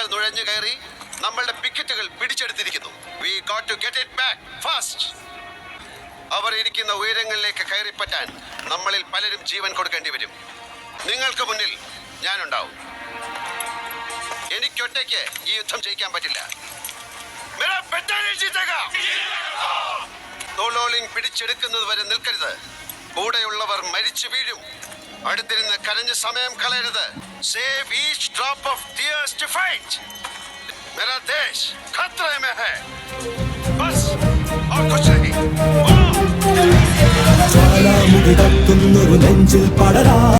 ശത്രുക്കൾ നുഴഞ്ഞു കയറി നമ്മളുടെ പിക്കറ്റുകൾ പിടിച്ചെടുത്തിരിക്കുന്നു. We got to get it back fast. അവർ ഇരിക്കുന്ന ഉയരങ്ങളിലേക്ക് കയറിപ്പറ്റാൻ നമ്മളിൽ പലരും ജീവൻ കൊടുക്കേണ്ടി വരും. നിങ്ങൾക്ക് മുന്നിൽ ഞാനുണ്ടാവും. എനിക്കൊറ്റയ്ക്ക് ഈ യുദ്ധം ജയിക്കാൻ പറ്റില്ല. തോളോളിംഗ് പിടിച്ചെടുക്കുന്നത് വരെ നിൽക്കരുത്. കൂടെയുള്ളവർ മരിച്ചു വീഴും. അടുത്തിരുന്ന് കരഞ്ഞ് സമയം കളയരുത്. Save each drop of tears to fight. मेरा देश खतरे में है. बस और कुछ नहीं. ജ്വാലാമുഖി കത്തുന്നൊരു നെഞ്ചിൽ പടരാ